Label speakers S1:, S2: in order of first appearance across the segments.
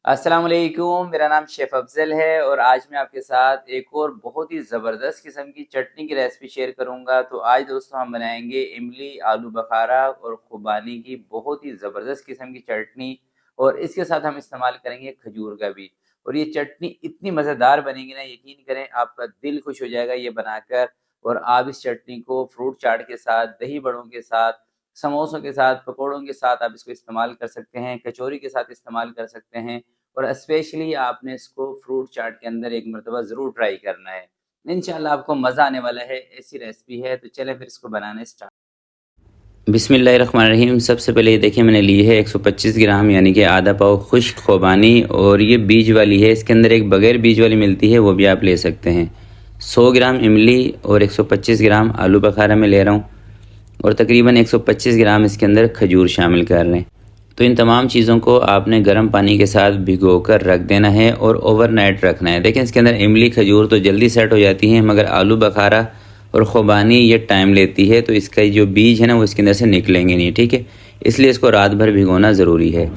S1: अस्सलाम वालेकुम, मेरा नाम शेफ़ अफ़ज़ल है और आज मैं आपके साथ एक और बहुत ही ज़बरदस्त किस्म की चटनी की रेसिपी शेयर करूँगा। तो आज दोस्तों हम बनाएँगे इमली, आलू बखारा और खुबानी की बहुत ही ज़बरदस्त किस्म की चटनी और इसके साथ हम इस्तेमाल करेंगे खजूर का भी। और ये चटनी इतनी मज़ेदार बनेगी ना, यकीन करें आपका दिल खुश हो जाएगा ये बनाकर। और आप इस चटनी को फ्रूट चाट के साथ, दही बड़ों के साथ, समोसों के साथ, पकौड़ों के साथ आप इसको इस्तेमाल कर सकते हैं, कचौरी के साथ इस्तेमाल कर सकते हैं। और स्पेशली आपने इसको फ्रूट चाट के अंदर एक मरतबा ज़रूर ट्राई करना है। इंशाल्लाह आपको मज़ा आने वाला है, ऐसी रेसिपी है। तो चलें फिर इसको बनाना स्टार्ट।
S2: बिस्मिल्लाहिर्रहमानिर्रहीम। सबसे पहले ये देखिए मैंने ली है 125 ग्राम यानी कि आधा पाव खुश्क खुबानी, और ये बीज वाली है। इसके अंदर एक बगैर बीज वाली मिलती है, वो भी आप ले सकते हैं। 100 ग्राम इमली और 125 ग्राम आलू बखारा मैं ले रहा हूँ, और तकरीबन 125 ग्राम इसके अंदर खजूर शामिल कर लें। तो इन तमाम चीज़ों को आपने गर्म पानी के साथ भिगो कर रख देना है और ओवरनाइट रखना है। देखें इसके अंदर इमली खजूर तो जल्दी सेट हो जाती हैं, मगर आलू बखारा और खुबानी ये टाइम लेती है, तो इसका जो बीज है ना वो इसके अंदर से निकलेंगे नहीं, ठीक है। इसलिए इसको रात भर भिगोना ज़रूरी है।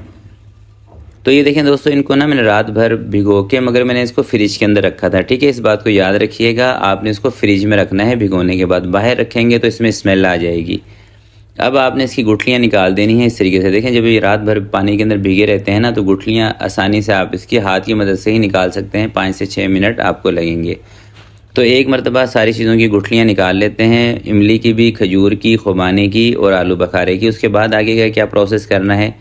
S2: तो ये देखें दोस्तों, इनको ना मैंने रात भर भिगो के, मगर मैंने इसको फ्रिज के अंदर रखा था, ठीक है। इस बात को याद रखिएगा, आपने इसको फ्रिज में रखना है भिगोने के बाद। बाहर रखेंगे तो इसमें स्मेल आ जाएगी। अब आपने इसकी गुठलियाँ निकाल देनी है इस तरीके से। देखें जब ये रात भर पानी के अंदर भीगे रहते हैं ना, तो गुठलियाँ आसानी से आप इसकी हाथ की मदद से ही निकाल सकते हैं। 5 से 6 मिनट आपको लगेंगे। तो एक मरतबा सारी चीज़ों की गुठलियाँ निकाल लेते हैं, इमली की भी, खजूर की, खुबानी की और आलू बखारे की। उसके बाद आगे का क्या प्रोसेस करना है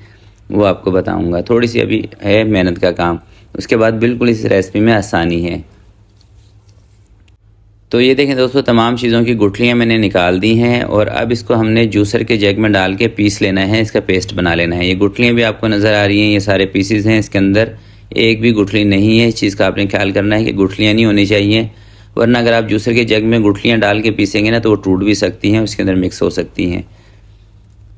S2: वो आपको बताऊँगा। थोड़ी सी अभी है मेहनत का काम, उसके बाद बिल्कुल इस रेसिपी में आसानी है। तो ये देखें दोस्तों, तमाम चीज़ों की गुठलियाँ मैंने निकाल दी हैं, और अब इसको हमने जूसर के जग में डाल के पीस लेना है, इसका पेस्ट बना लेना है। ये गुठलियाँ भी आपको नज़र आ रही हैं, ये सारे पीसेस हैं। इसके अंदर एक भी गुठली नहीं है। इस चीज़ का आपने ख्याल करना है कि गुठलियाँ नहीं होनी चाहिए, वरना अगर आप जूसर के जग में गुठलियाँ डाल के पीसेंगे ना तो वो टूट भी सकती हैं, उसके अंदर मिक्स हो सकती हैं।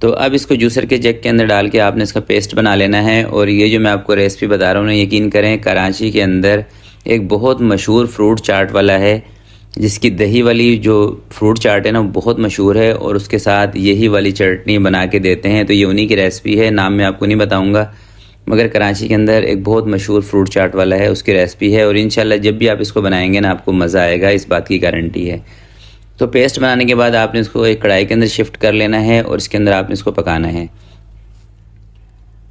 S2: तो अब इसको जूसर के जग के अंदर डाल के आपने इसका पेस्ट बना लेना है। और ये जो मैं आपको रेसिपी बता रहा हूँ ना, यकीन करें कराची के अंदर एक बहुत मशहूर फ्रूट चाट वाला है, जिसकी दही वाली जो फ्रूट चाट है ना बहुत मशहूर है, और उसके साथ यही वाली चटनी बना के देते हैं। तो ये उन्हीं की रेसिपी है, नाम मैं आपको नहीं बताऊंगा, मगर कराची के अंदर एक बहुत मशहूर फ्रूट चाट वाला है, उसकी रेसिपी है। और इंशाल्लाह जब भी आप इसको बनाएंगे ना आपको मज़ा आएगा, इस बात की गारंटी है। तो पेस्ट बनाने के बाद आपने इसको एक कढ़ाई के अंदर शिफ्ट कर लेना है, और इसके अंदर आपने इसको पकाना है।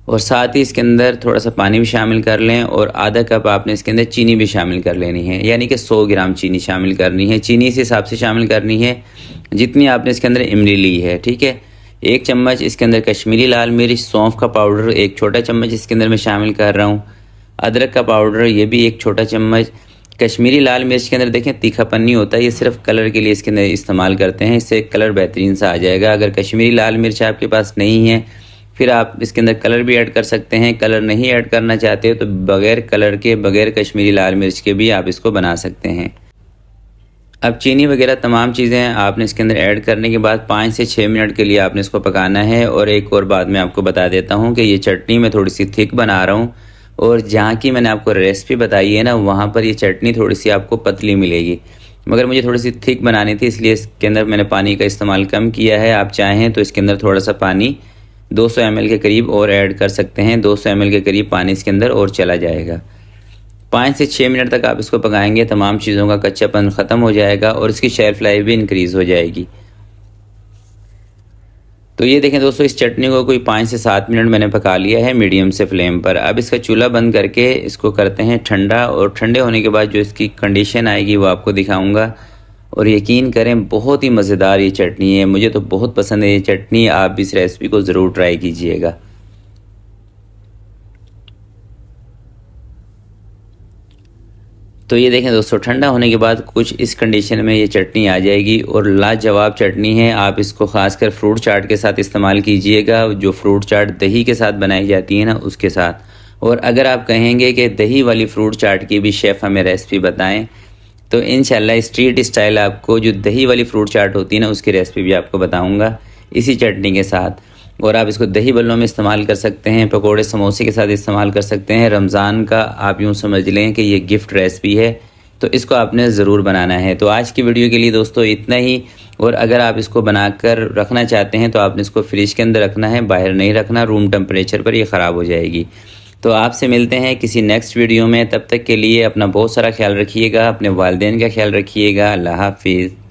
S2: और साथ ही इसके अंदर थोड़ा सा पानी भी शामिल कर लें, और आधा कप आपने इसके अंदर चीनी भी शामिल कर लेनी है, यानी कि 100 ग्राम चीनी शामिल करनी है। चीनी इस हिसाब से शामिल करनी है जितनी आपने इसके अंदर इमली ली है, ठीक है। 1 चम्मच इसके अंदर कश्मीरी लाल मिर्च, सौंफ का पाउडर 1 छोटा चम्मच इसके अंदर मैं शामिल कर रहा हूँ। अदरक का पाउडर ये भी 1 छोटा चम्मच। कश्मीरी लाल मिर्च के अंदर देखें तीखापन नहीं होता, ये सिर्फ कलर के लिए इसके अंदर इस्तेमाल करते हैं, इससे कलर बेहतरीन सा आ जाएगा। अगर कश्मीरी लाल मिर्च आपके पास नहीं है, फिर आप इसके अंदर कलर भी ऐड कर सकते हैं। कलर नहीं ऐड करना चाहते हो तो बग़ैर कलर के, बग़ैर कश्मीरी लाल मिर्च के भी आप इसको बना सकते हैं। अब चीनी वगैरह तमाम चीज़ें आपने इसके अंदर ऐड करने के बाद 5 से 6 मिनट के लिए आपने इसको पकाना है। और एक और बात मैं आपको बता देता हूँ कि ये चटनी मैं थोड़ी सी थिक बना रहा हूँ, और जहाँ की मैंने आपको रेसिपी बताई है ना, वहाँ पर ये चटनी थोड़ी सी आपको पतली मिलेगी, मगर मुझे थोड़ी सी थिक बनानी थी, इसलिए इसके अंदर मैंने पानी का इस्तेमाल कम किया है। आप चाहें तो इसके अंदर थोड़ा सा पानी 200 ml के करीब और ऐड कर सकते हैं। 200 ml के करीब पानी इसके अंदर और चला जाएगा। 5 से 6 मिनट तक आप इसको पकाएंगे, तमाम चीज़ों का कच्चापन ख़त्म हो जाएगा और इसकी शेल्फ लाइफ भी इंक्रीज़ हो जाएगी। तो ये देखें दोस्तों, इस चटनी को कोई 5 से 7 मिनट मैंने पका लिया है मीडियम से फ्लेम पर। अब इसका चूल्हा बंद करके इसको करते हैं ठंडा, और ठंडे होने के बाद जो इसकी कंडीशन आएगी वो आपको दिखाऊंगा। और यकीन करें बहुत ही मज़ेदार ये चटनी है, मुझे तो बहुत पसंद है ये चटनी। आप भी इस रेसिपी को ज़रूर ट्राई कीजिएगा। तो ये देखें दोस्तों, ठंडा होने के बाद कुछ इस कंडीशन में ये चटनी आ जाएगी, और लाजवाब चटनी है। आप इसको खासकर फ्रूट चाट के साथ इस्तेमाल कीजिएगा, जो फ्रूट चाट दही के साथ बनाई जाती है ना उसके साथ। और अगर आप कहेंगे कि दही वाली फ्रूट चाट की भी शेफ़ हमें रेसिपी बताएं, तो इंशाल्लाह स्ट्रीट स्टाइल आपको जो दही वाली फ्रूट चाट होती है ना उसकी रेसिपी भी आपको बताऊँगा इसी चटनी के साथ। और आप इसको दही बल्लों में इस्तेमाल कर सकते हैं, पकोड़े समोसे के साथ इस्तेमाल कर सकते हैं। रमज़ान का आप यूँ समझ लें कि ये गिफ्ट रेसिपी है, तो इसको आपने ज़रूर बनाना है। तो आज की वीडियो के लिए दोस्तों इतना ही। और अगर आप इसको बनाकर रखना चाहते हैं तो आपने इसको फ्रिज के अंदर रखना है, बाहर नहीं रखना, रूम टेम्परेचर पर ये ख़राब हो जाएगी। तो आपसे मिलते हैं किसी नेक्स्ट वीडियो में। तब तक के लिए अपना बहुत सारा ख्याल रखिएगा, अपने वालिदैन का ख्याल रखिएगा। अल्लाह हाफिज़।